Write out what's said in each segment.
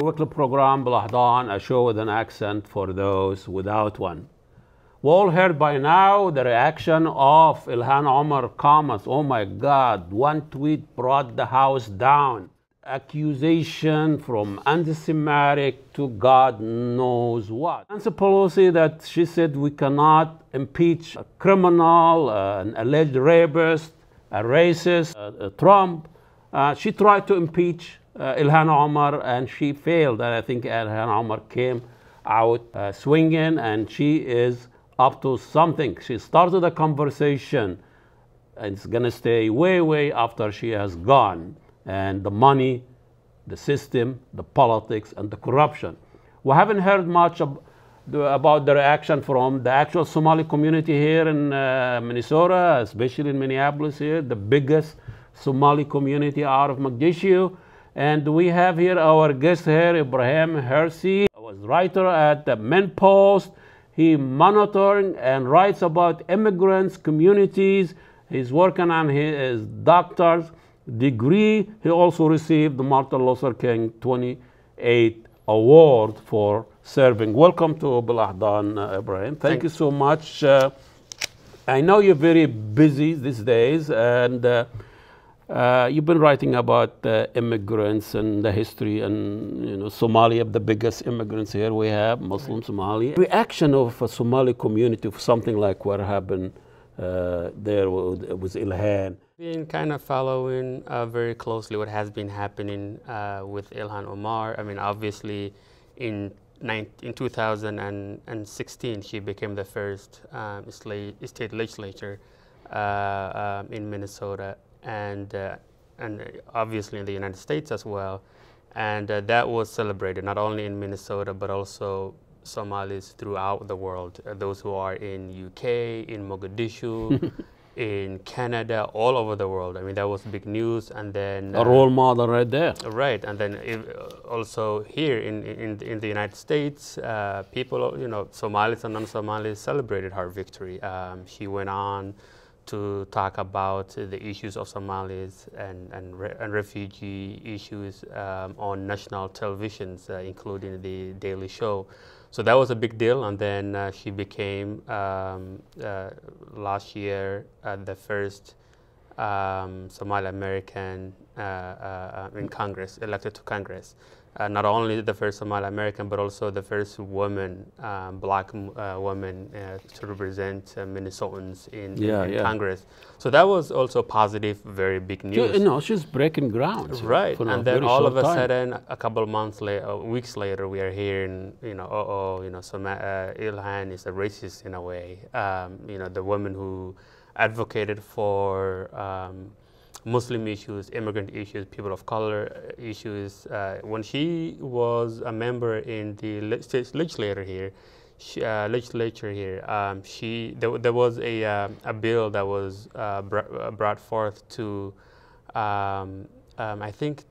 weekly program Balahdan, a show with an accent for those without one. We all heard by now the reaction of Ilhan Omar comments. Oh my God, one tweet brought the house down. Accusation from anti-Semitic to God knows what. Nancy Pelosi, that she said we cannot impeach a criminal, an alleged rapist, a racist, Trump. She tried to impeach Ilhan Omar and she failed. And I think Ilhan Omar came out swinging, and she is up to something. She started a conversation, and it's going to stay way, way after she has gone. And the money, the system, the politics, and the corruption. We haven't heard much about the reaction from the actual Somali community here in Minnesota, especially in Minneapolis here, the biggest Somali community out of Mogadishu. And we have here our guest here, Ibrahim Hirsi, was writer at the MinnPost. He monitoring and writes about immigrants, communities. He's working on his doctor's degree. He also received the Martin Luther King 28 award for serving. Welcome to Balahdan, Ibrahim. Thank you so much. I know you're very busy these days, and you've been writing about immigrants and the history, and Somalia, the biggest immigrants here we have, Muslim Somali. Reaction of a Somali community of something like what happened there with Ilhan. Been kind of following very closely what has been happening with Ilhan Omar. I mean, obviously, in 2016, she became the first state legislator in Minnesota, and obviously in the United States as well. And that was celebrated not only in Minnesota but also Somalis throughout the world. Those who are in UK, in Mogadishu. In Canada, all over the world. I mean, that was big news. And then a role model right there. Right, and then also here in the United States, people, Somalis and non-Somalis celebrated her victory. She went on to talk about the issues of Somalis and refugee issues on national televisions, including the Daily Show. So that was a big deal, and then she became, last year, the first Somali American in Congress, elected to Congress. Not only the first Somali American, but also the first woman, black woman, to represent Minnesotans in Congress. So that was also positive, very big news. She's breaking ground. Right, and then all of a sudden, a couple of months later, weeks later, we are hearing, Ilhan is a racist in a way. The woman who advocated for Muslim issues, immigrant issues, people of color issues. When she was a member in the legislature here, there was a bill that was brought forth to, I think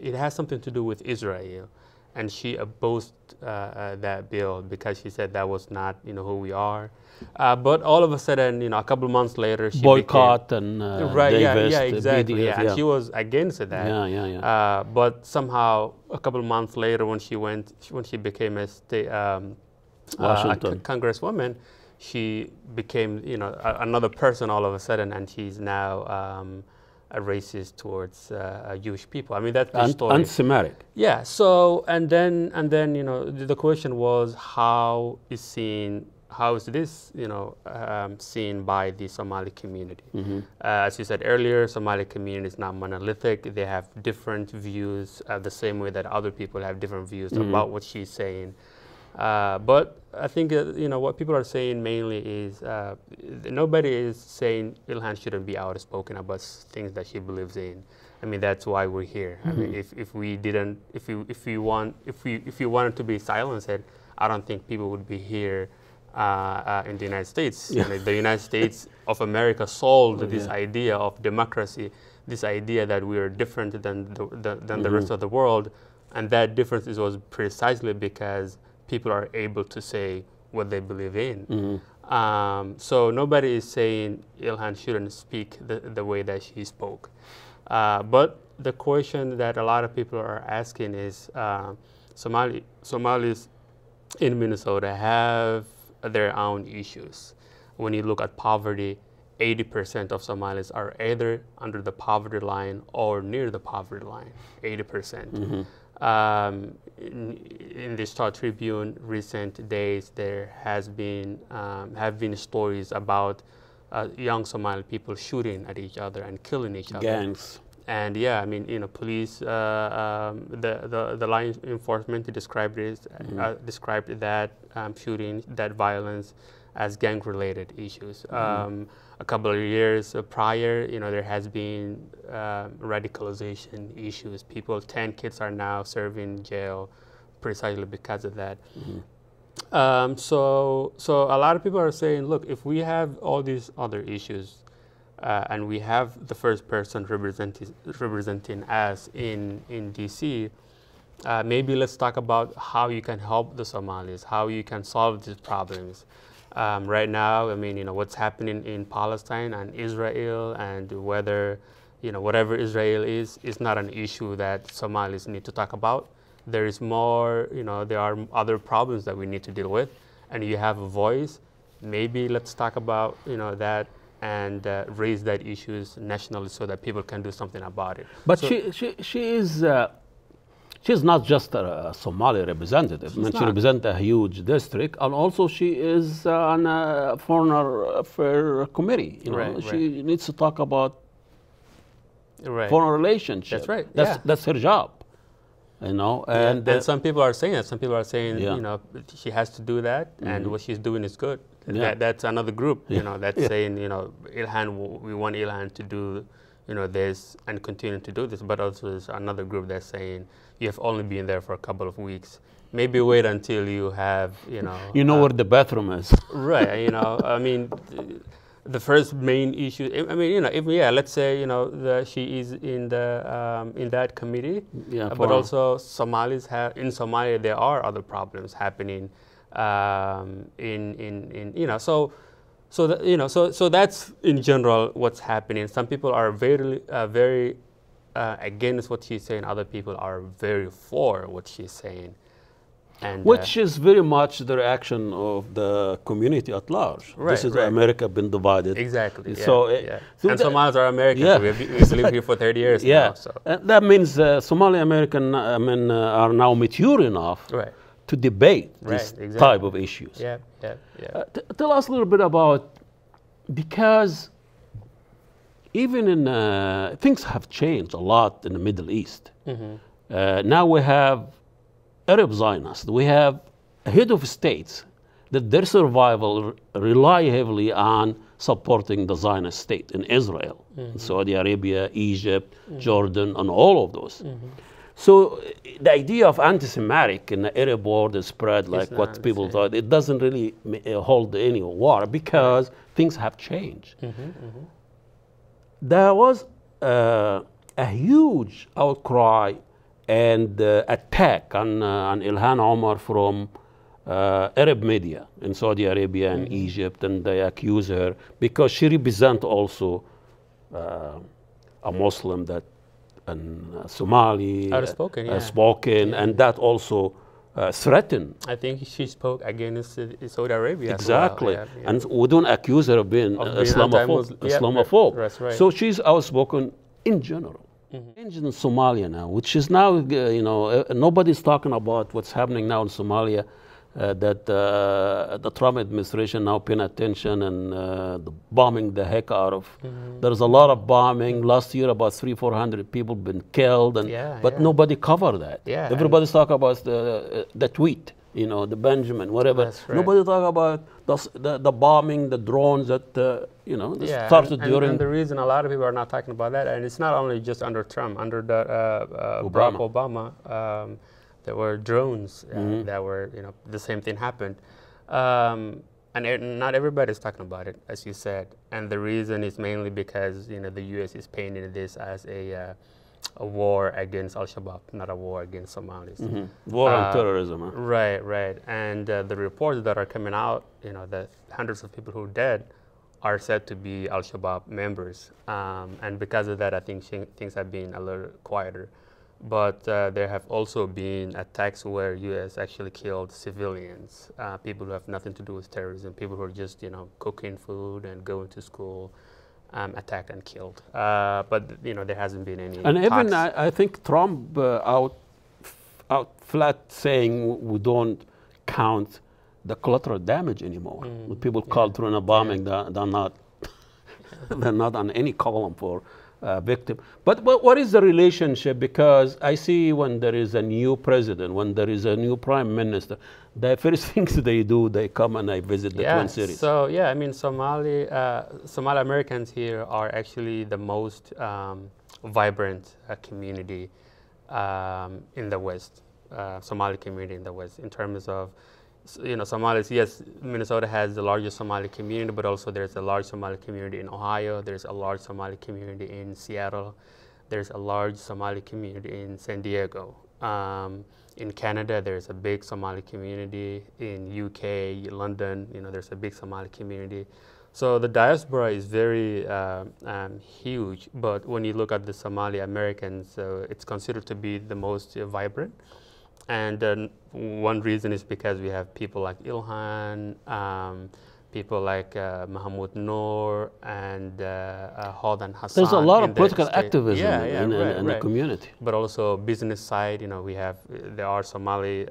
it has something to do with Israel. And she opposed that bill because she said that was not, who we are. But all of a sudden, a couple of months later, she boycott and exactly. And she was against that. But somehow, a couple of months later, when she became a state congresswoman, she became, another person all of a sudden, and she's now a racist towards Jewish people. I mean, that's the story. Anti-Semitic. Yeah. So and then the question was, how is this seen by the Somali community? As you said earlier, Somali community is not monolithic. They have different views, the same way that other people have different views about what she's saying. But I think what people are saying mainly is nobody is saying Ilhan shouldn't be outspoken about things that she believes in. I mean, that's why we're here. I mean, if we wanted to be silenced, I don't think people would be here in the United States. The United States of America sold this idea of democracy, this idea that we are different than the rest of the world, and that difference was precisely because people are able to say what they believe in. So nobody is saying Ilhan shouldn't speak the way that she spoke. But the question that a lot of people are asking is, Somalis in Minnesota have their own issues. When you look at poverty, 80% of Somalis are either under the poverty line or near the poverty line, 80%. In the Star Tribune recent days, there have been stories about young Somali people shooting at each other and killing each other. Gangs. And yeah, I mean, police, the law enforcement described that shooting, that violence, as gang-related issues. A couple of years prior, there has been radicalization issues. 10 kids are now serving jail precisely because of that. So a lot of people are saying, look, if we have all these other issues, and we have the first person representing us in DC, maybe let's talk about how you can help the Somalis, how you can solve these problems. Right now, I mean, what's happening in Palestine and Israel, and whether, whatever Israel is not an issue that Somalis need to talk about. There is more, there are other problems that we need to deal with, and you have a voice. Maybe let's talk about, that, and raise that issues nationally so that people can do something about it. But so she's not just a Somali representative. I mean, she represents a huge district, and also she is on a foreign affairs committee. She needs to talk about foreign relationships. That's right. That's her job. And some people are saying that. Some people are saying, she has to do that, and what she's doing is good. That's another group, that's saying, Ilhan, we want Ilhan to do, this and continue to do this. But also there's another group that's saying, you have only been there for a couple of weeks. Maybe wait until you have, where the bathroom is. Right. I mean, the first main issue. I mean, let's say, she is in that committee. But also Somalis in Somalia there are other problems happening. So that's in general what's happening. Some people are very against what she's saying. Other people are very for what she's saying. And, which is very much the reaction of the community at large. This is America been divided. Exactly. So and Somalis are Americans. So we've lived here for 30 years now. So. That means Somali American are now mature enough to debate this type of issues. Tell us a little bit about, because even in things have changed a lot in the Middle East. Now we have Arab Zionists. We have a head of states that their survival rely heavily on supporting the Zionist state in Israel, Saudi Arabia, Egypt, Jordan, and all of those. So the idea of anti-Semitic in the Arab world is spread like what people thought. It doesn't really hold any water because things have changed. There was a huge outcry and attack on Ilhan Omar from Arab media in Saudi Arabia and Egypt, and they accuse her because she represents also a Muslim that Somali spoken, and that also threatened. I think she spoke against Saudi Arabia. Exactly, as well. And we don't accuse her of being Islamophobe. That's right. So she's outspoken in general. In Somalia now, which is now, nobody's talking about what's happening now in Somalia, that the Trump administration now paying attention and bombing the heck out of. There's a lot of bombing. Last year, about 300-400 people been killed, but nobody covered that. Everybody's talking about the tweet, the Benjamin, whatever. Nobody talk about the bombing, the drones that started during. And the reason a lot of people are not talking about that, and it's not only just under Trump, under the Barack Obama, there were drones that were, the same thing happened. And not everybody's talking about it, as you said. And the reason is mainly because, the U.S. is painting this as a war against Al-Shabaab, not a war against Somalis. War on terrorism. Huh? Right, right. And the reports that are coming out, that hundreds of people who are dead are said to be Al-Shabaab members. And because of that, I think things have been a little quieter. But there have also been attacks where U.S. actually killed civilians, people who have nothing to do with terrorism, people who are just, cooking food and going to school, attacked and killed. But, there hasn't been any And talks. even I think Trump out flat saying we don't count the collateral damage anymore. When people call through a bombing, they're not they're not on any column for victim. But what is the relationship? Because I see when there is a new president, when there is a new prime minister, the first things they do, they come and I visit the Twin Cities. So I mean, Somali Americans here are actually the most vibrant community in the West, Somali community in the West, in terms of, Somalis. Yes, Minnesota has the largest Somali community, but also there's a large Somali community in Ohio. There's a large Somali community in Seattle. There's a large Somali community in San Diego. In Canada, there's a big Somali community. In UK, London, there's a big Somali community. So the diaspora is very huge, but when you look at the Somali Americans, it's considered to be the most vibrant. And one reason is because we have people like Ilhan, people like Mahmoud Noor, and Hodan Hassan. There's a lot of political activism in the community. But also business side, there are Somali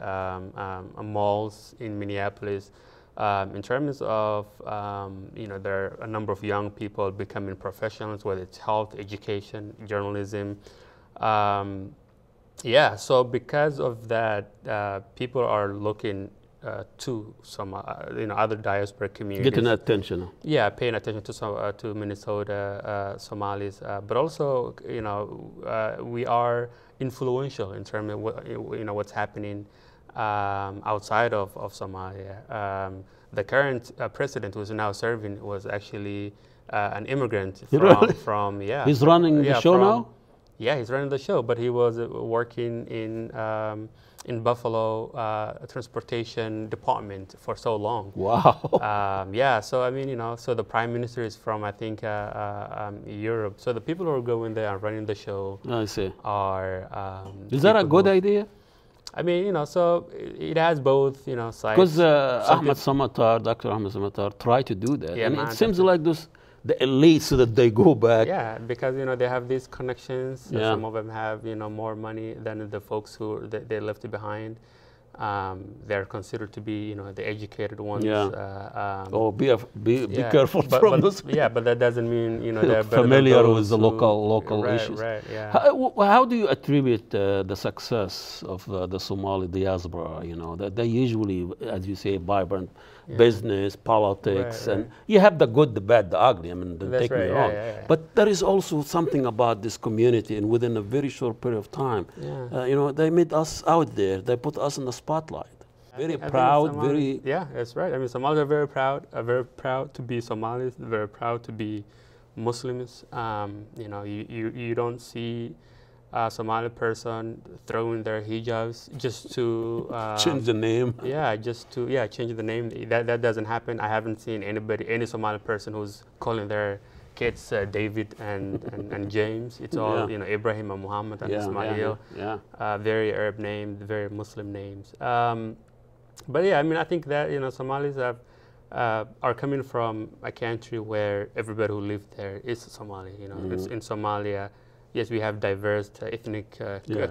malls in Minneapolis. In terms of, there are a number of young people becoming professionals, whether it's health, education, journalism. So because of that, people are looking to some, other diaspora communities. Getting attention. Yeah, paying attention to Minnesota Somalis, but also, we are influential in terms of what's happening outside of Somalia. The current president who's now serving was actually an immigrant from He's running the show now? Yeah, he's running the show, but he was working in Buffalo transportation department for so long. Wow. So I mean, so the prime minister is from, I think, Europe. So the people who are going there and running the show I see. Are is that a good idea? I mean, so it has both, sides. Because Dr. Ahmed Samatar tried to do that. Yeah, and it seems like the elites so that they go back. Yeah, because they have these connections. Yeah. Some of them have more money than the folks who they left behind. They're considered to be the educated ones. Yeah. Be careful from those. Yeah, but that doesn't mean they're familiar with the local issues. Right. Yeah. How do you attribute the success of the Somali diaspora? That they usually, as you say, vibrant. Business, politics, and you have the good, the bad, the ugly. I mean, don't take me wrong. But there is also something about this community, and within a very short period of time, they made us out there. They put us in the spotlight. Very proud, very. Yeah, that's right. I mean, Somalis are very proud to be Somalis. Very proud to be Muslims. You don't see a Somali person throwing their hijabs just to change the name. Yeah, just to change the name. That doesn't happen. I haven't seen any Somali person who's calling their kids David and James. It's all Ibrahim and Muhammad and Ismail. Very Arab names, very Muslim names. But I mean, I think that Somalis are coming from a country where everybody who lived there is Somali. It's in Somalia. Yes, we have diverse ethnic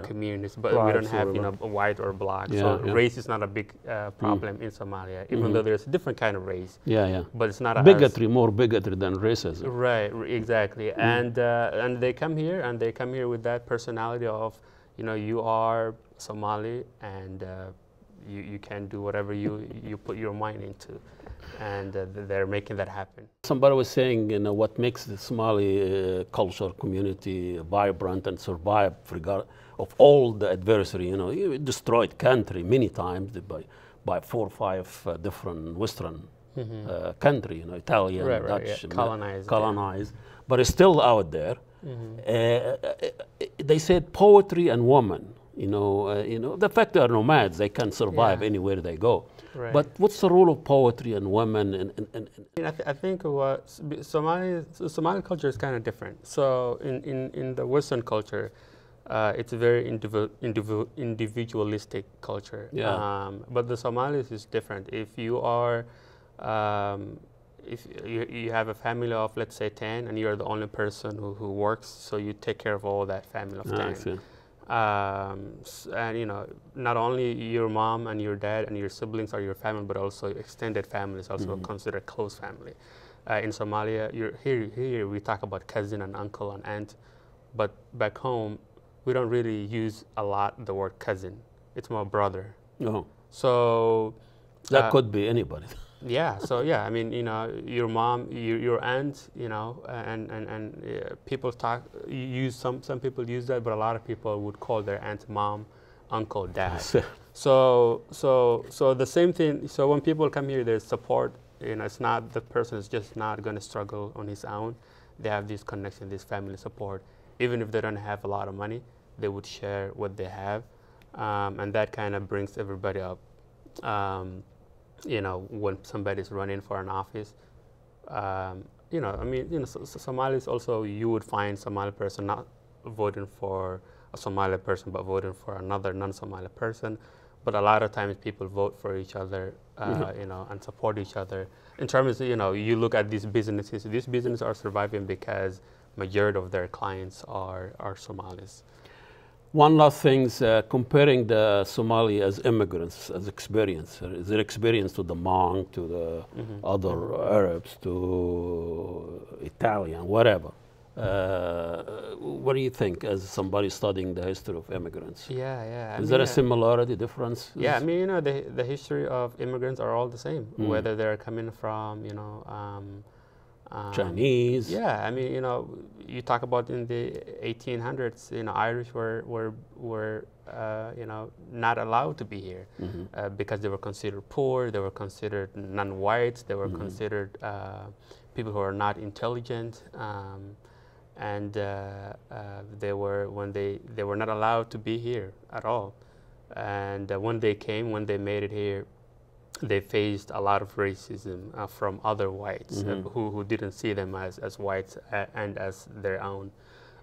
communities, but we don't have white or black. Race is not a big problem in Somalia, even though there's a different kind of race. But it's not more bigotry than racism. Right, exactly. And they come here, with that personality of, you are Somali, and you can do whatever you put your mind into. And they're making that happen. Somebody was saying, what makes the Somali culture community vibrant and survive regard of all the adversity. You destroyed country many times by 4 or 5 different Western country. Italian, Dutch, colonized. But it's still out there. They said poetry and woman. The fact they are nomads, they can survive anywhere they go. Right. But what's the role of poetry and women? I think what Somali culture is kind of different. So in the Western culture, it's a very individualistic culture. Yeah. But the Somalis is different. If you are, if you have a family of, let's say, 10, and you're the only person who works, so you take care of all that family of 10. And not only your mom and your dad and your siblings are your family, but also extended family is also considered close family. In Somalia, here we talk about cousin and uncle and aunt, but back home we don't really use a lot the word cousin. It's more brother. Oh. So that could be anybody. Yeah. So yeah, I mean, your mom, your aunt, and people use some people use that, but a lot of people would call their aunt mom, uncle, dad. So the same thing. So when people come here, there's support. It's not the person is just not going to struggle on his own. They have this connection, this family support. Even if they don't have a lot of money, they would share what they have, and that kind of brings everybody up. When somebody's running for an office, Somalis also, you would find Somali person not voting for a Somali person, but voting for another non-Somali person. But a lot of times people vote for each other, and support each other. In terms of, you look at these businesses are surviving because majority of their clients are Somalis. One last thing, comparing the Somali as immigrants, as experience, their experience to the Hmong, to the other Arabs, to Italian, whatever. What do you think as somebody studying the history of immigrants? Yeah. Is there a similarity, difference? Yeah, I mean, the history of immigrants are all the same, whether they're coming from, Chinese. Yeah, I mean, you talk about in the 1800s, Irish were not allowed to be here because they were considered poor, they were considered non-whites, they were considered people who are not intelligent, and they were not allowed to be here at all. And when they made it here, they faced a lot of racism from other whites who didn't see them as whites and as their own.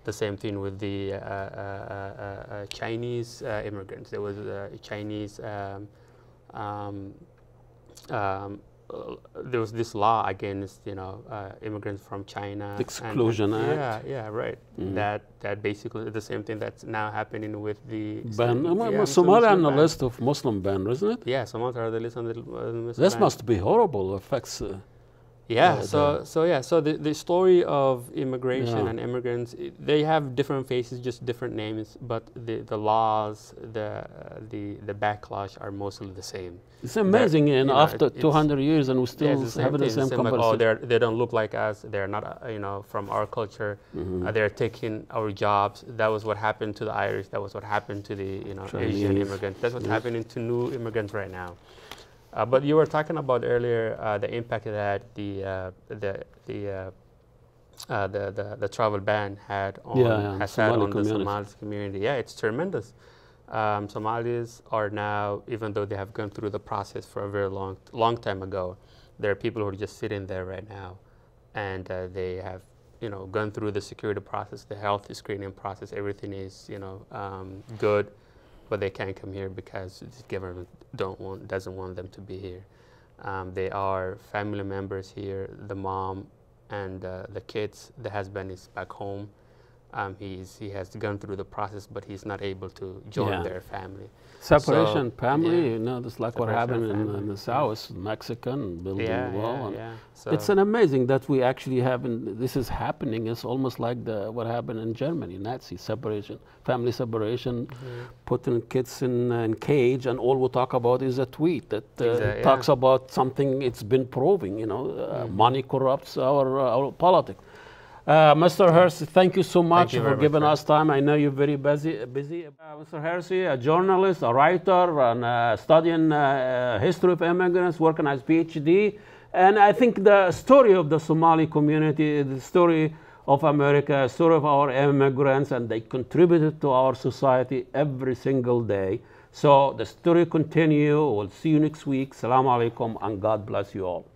The same thing with the Chinese immigrants. There was Chinese, there was this law against immigrants from China. Exclusion Act. Yeah, right. That basically the same thing that's now happening with the ban. Somalia on the list of Muslim ban, isn't it? Yeah, Somalia are the list on the Muslim This ban. must be horrible. Affects. So the story of immigration and immigrants, they have different faces, just different names, but the laws, the backlash are mostly the same. It's amazing, and after 200 years, and we still having the same conversation. Like, they don't look like us. They're not, from our culture. They're taking our jobs. That was what happened to the Irish. That was what happened to the Asian immigrants. That's what's happening to new immigrants right now. But you were talking about earlier the impact that the travel ban had on has had on the Somali community. Yeah, it's tremendous. Somalis are now, even though they have gone through the process for a very long time ago, there are people who are just sitting there right now, and they have gone through the security process, the health screening process. Everything is good. But they can't come here because the government doesn't want them to be here. They are family members here. The mom and the kids. The husband is back home. He has gone through the process, but he's not able to join their family. Separation family, just like what happened in the South, Mexican building a wall. So it's an amazing that we actually have, this is happening. It's almost like what happened in Germany, Nazi separation, family separation, putting kids in cage, and all we talk about is a tweet that talks about something it's been proving, money corrupts our politics. Mr. Hirsi, thank you so much for giving us time. I know you're very busy. Mr. Hirsi, a journalist, a writer, and studying history of immigrants, working as PhD. And I think the story of the Somali community, the story of America, a story of our immigrants, and they contributed to our society every single day. So the story continue. We'll see you next week. Assalamu alaikum, and God bless you all.